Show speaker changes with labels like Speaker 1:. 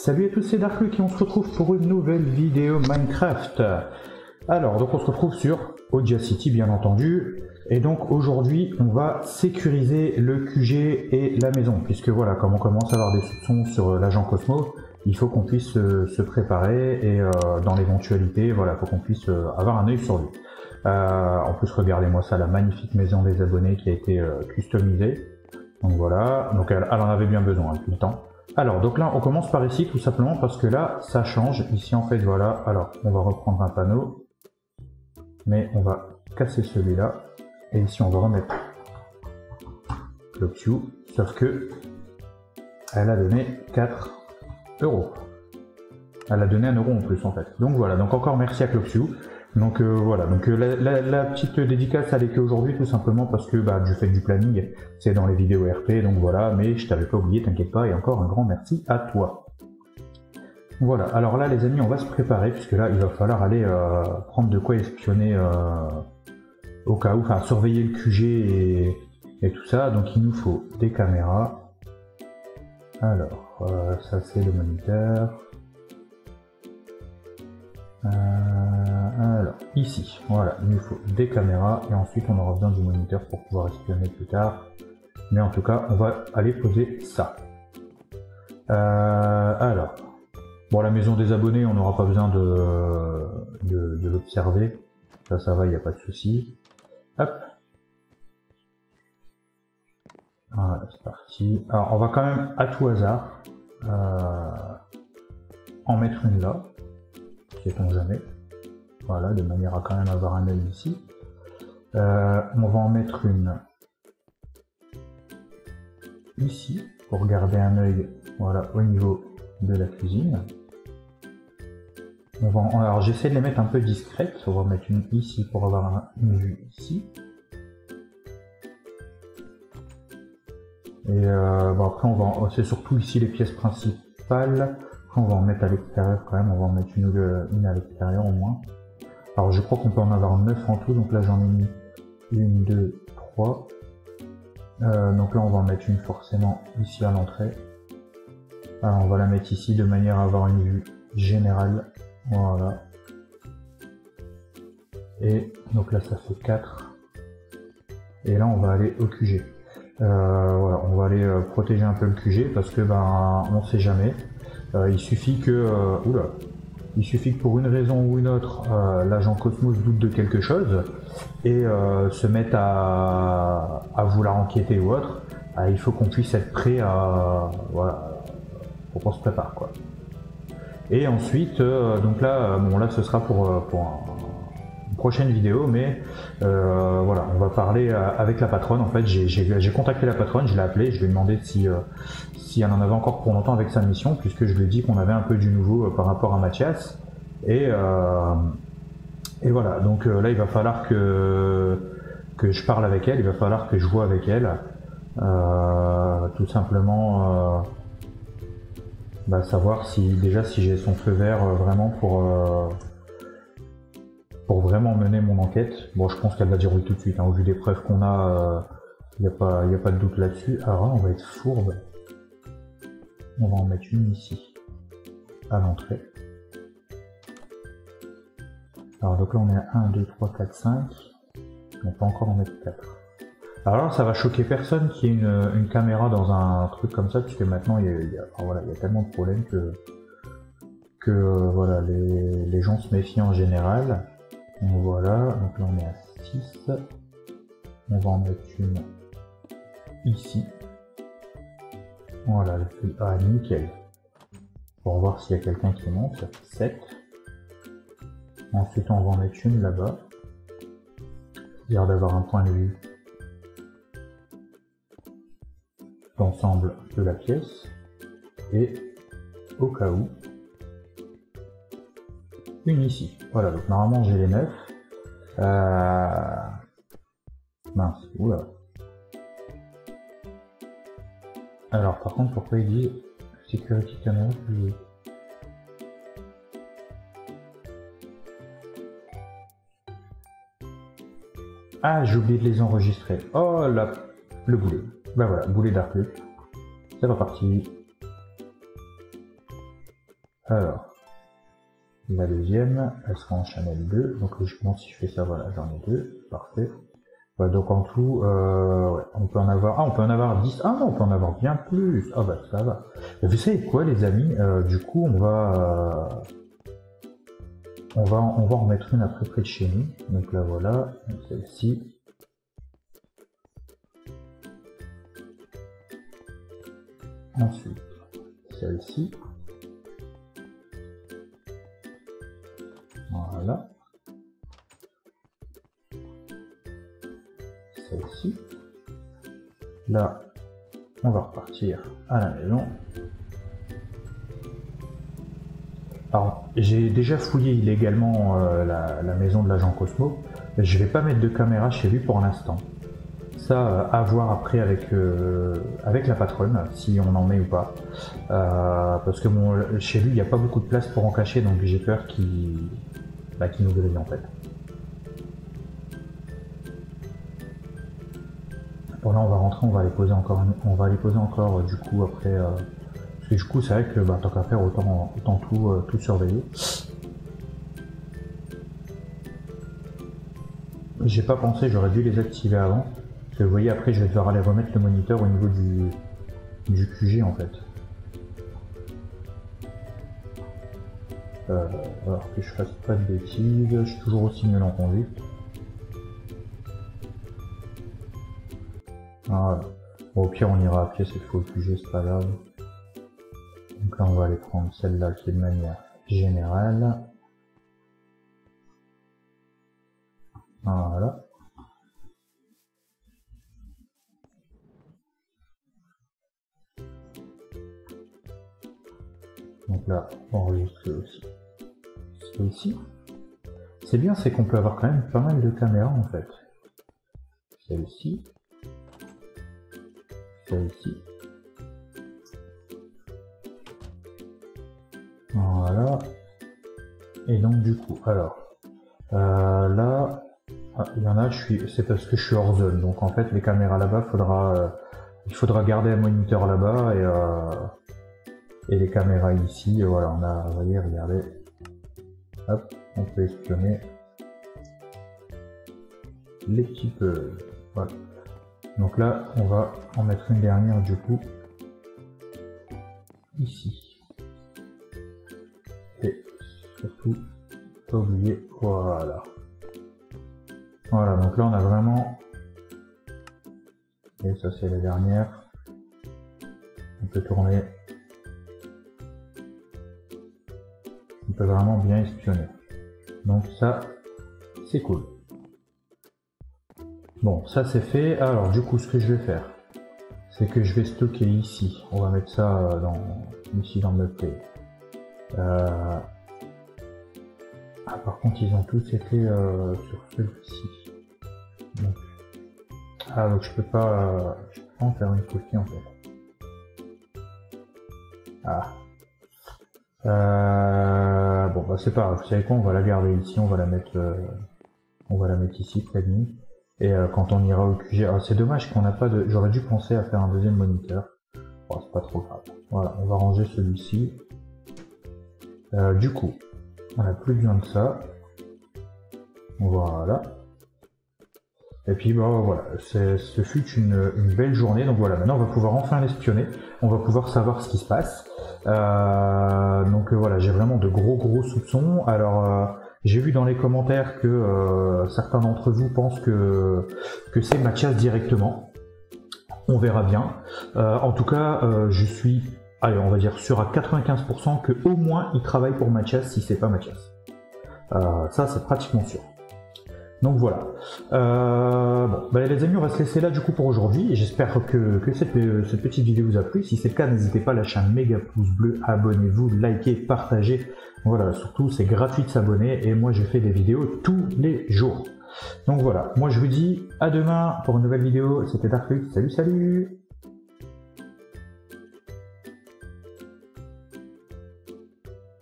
Speaker 1: Salut à tous, c'est Darkluck et on se retrouve pour une nouvelle vidéo Minecraft. Alors, donc on se retrouve sur Audacity bien entendu. Et donc aujourd'hui, on va sécuriser le QG et la maison. Puisque voilà, comme on commence à avoir des soupçons sur l'agent Cosmo, il faut qu'on puisse se préparer et dans l'éventualité, voilà, il faut qu'on puisse avoir un œil sur lui. En plus, regardez-moi ça, la magnifique maison des abonnés qui a été customisée. Donc voilà, donc elle en avait bien besoin depuis le temps. Alors, donc là, on commence par ici, tout simplement parce que là, ça change. Ici, en fait, voilà. Alors, on va reprendre un panneau. Mais on va casser celui-là. Et ici, on va remettre le Q. Sauf que, elle a donné 4 €. Elle a donné 1 € en plus, en fait. Donc voilà, donc encore merci à Cloxu. Donc voilà, donc la petite dédicace elle est qu'aujourd'hui tout simplement parce que je fais du planning, c'est dans les vidéos RP, donc voilà, mais je t'avais pas oublié, t'inquiète pas, et encore un grand merci à toi. Voilà, alors là les amis, on va se préparer, puisque là il va falloir aller prendre de quoi espionner au cas où, enfin surveiller le QG et tout ça, donc il nous faut des caméras. Alors, ça c'est le moniteur. Alors, ici, voilà, il nous faut des caméras et ensuite on aura besoin du moniteur pour pouvoir espionner plus tard. Mais en tout cas, on va aller poser ça. Alors, bon, la maison des abonnés, on n'aura pas besoin de l'observer. Ça va, il n'y a pas de souci. Hop. Voilà, c'est parti. Alors, on va quand même, à tout hasard, en mettre une là. Sait-on jamais. Voilà, de manière à quand même avoir un œil ici. On va en mettre une ici pour garder un œil, voilà, au niveau de la cuisine. Alors j'essaie de les mettre un peu discrètes. On va en mettre une ici pour avoir une vue ici. Et après c'est surtout ici les pièces principales. Après on va en mettre à l'extérieur quand même. On va en mettre une à l'extérieur au moins. Alors je crois qu'on peut en avoir 9 en tout, donc là j'en ai mis 1, 2, 3. Donc là on va en mettre une forcément ici à l'entrée. Alors on va la mettre ici de manière à avoir une vue générale. Voilà. Et donc là ça fait 4. Et là on va aller au QG. Voilà, on va aller protéger un peu le QG parce que on sait jamais. Il suffit que... Il suffit que pour une raison ou une autre, l'agent Cosmos doute de quelque chose et se mette à vouloir enquêter ou autre. Il faut qu'on puisse être prêt à... Voilà, pour qu'on se prépare, quoi. Et ensuite, donc là, bon là ce sera pour une prochaine vidéo, mais voilà, on va parler avec la patronne. En fait, j'ai contacté la patronne, je l'ai appelée, je lui ai demandé si elle en avait encore pour longtemps avec sa mission, puisque je lui ai dit qu'on avait un peu du nouveau par rapport à Mathias. Et voilà, donc là il va falloir que je parle avec elle, il va falloir que je vois avec elle, tout simplement savoir si j'ai son feu vert vraiment pour vraiment mener mon enquête. Bon, je pense qu'elle va dire oui tout de suite, hein, au vu des preuves qu'on a, il n'y a pas de doute là-dessus. Alors là, on va être fourbe. On va en mettre une ici, à l'entrée. Alors donc là, on est à 1, 2, 3, 4, 5. On peut encore en mettre 4. Alors là, ça va choquer personne qu'il y ait une caméra dans un truc comme ça, puisque maintenant, il y a tellement de problèmes que voilà, les gens se méfient en général. Donc voilà, donc là on est à 6. On va en mettre une ici. Voilà, nickel. Pour voir s'il y a quelqu'un qui monte, ça fait 7. Ensuite on va en mettre une là-bas. C'est-à-dire d'avoir un point de vue d'ensemble de la pièce. Et au cas où, une ici. Voilà, donc normalement j'ai les 9. Mince, oula. Alors par contre, pourquoi il dit Security Camera plus... Ah, j'ai oublié de les enregistrer. Oh là, le boulet. Voilà, boulet Darkluck. C'est reparti. Alors, la deuxième, elle sera en channel 2. Donc logiquement, si je fais ça, voilà, j'en ai 2. Parfait. Voilà, donc en tout, ouais, on peut en avoir... Ah, on peut en avoir 10. Ah non, on peut en avoir bien plus. Ah bah ça va. Et vous savez quoi, les amis, du coup, on va en remettre une après près de chez nous. Donc là, voilà, celle-ci. Ensuite, celle-ci. Voilà. Celle-ci. Là, on va repartir à la maison. Alors, j'ai déjà fouillé illégalement la maison de l'agent Cosmo. Je vais pas mettre de caméra chez lui pour l'instant. Ça, à voir après avec la patronne, si on en met ou pas. Parce que bon, chez lui, il n'y a pas beaucoup de place pour en cacher, donc j'ai peur qu'il nous grille en fait. Bon là, on va rentrer, on va les poser encore, du coup après. Parce que du coup, c'est vrai que tant qu'à faire, autant tout surveiller. J'ai pas pensé, j'aurais dû les activer avant. Parce que vous voyez, après, je vais devoir aller remettre le moniteur au niveau du QG en fait. Alors que je fasse pas de bêtises, je suis toujours aussi nul en conduite. Voilà. Bon, au pire, on ira à pied, c'est faux, le QG, c'est pas grave. Donc là, on va aller prendre celle-là qui est de manière générale. Voilà. Donc là, on enregistre aussi. Celle-ci. C'est bien, c'est qu'on peut avoir quand même pas mal de caméras en fait. Celle-ci. Celle-ci. Voilà. Et donc du coup, alors, là, il y en a, c'est parce que je suis hors zone. Donc en fait, les caméras là-bas, il faudra garder un moniteur là-bas et les caméras ici. Voilà, on a, vous voyez, regardez. Hop, on peut espionner les petits peu. Voilà. Donc là, on va en mettre une dernière du coup ici. Et surtout, pas oublier, voilà. Voilà, donc là on a vraiment... Et ça c'est la dernière. On peut tourner. On peut vraiment bien espionner. Donc ça, c'est cool. Bon, ça c'est fait. Alors du coup, ce que je vais faire, c'est que je vais stocker ici. On va mettre ça ici dans le play. Ah, par contre, ils ont tous été sur celui-ci. Donc je peux pas en faire une copie en fait. Ah. Bon bah c'est pas grave. Vous savez quoi, on va la garder ici. On va la mettre ici près de nous. Et quand on ira au QG, c'est dommage qu'on n'a pas de... J'aurais dû penser à faire un deuxième moniteur. Bon, c'est pas trop grave. Voilà, on va ranger celui-ci. Du coup, on n'a plus besoin de ça. Voilà. Et puis bon, voilà, ce fut une belle journée. Donc voilà, maintenant on va pouvoir enfin l'espionner. On va pouvoir savoir ce qui se passe. Donc voilà, j'ai vraiment de gros soupçons. Alors... j'ai vu dans les commentaires que certains d'entre vous pensent que c'est Mathias directement. On verra bien. En tout cas, je suis, allez, on va dire sûr à 95% que au moins il travaille pour Mathias si c'est pas Mathias. Ça, c'est pratiquement sûr. Donc voilà. Bon, bah, les amis, on va se laisser là du coup pour aujourd'hui. J'espère que cette petite vidéo vous a plu. Si c'est le cas, n'hésitez pas à lâcher un méga pouce bleu, abonnez-vous, likez, partagez. Voilà, surtout c'est gratuit de s'abonner et moi je fais des vidéos tous les jours. Donc voilà, moi je vous dis à demain pour une nouvelle vidéo. C'était Dark Luke, salut.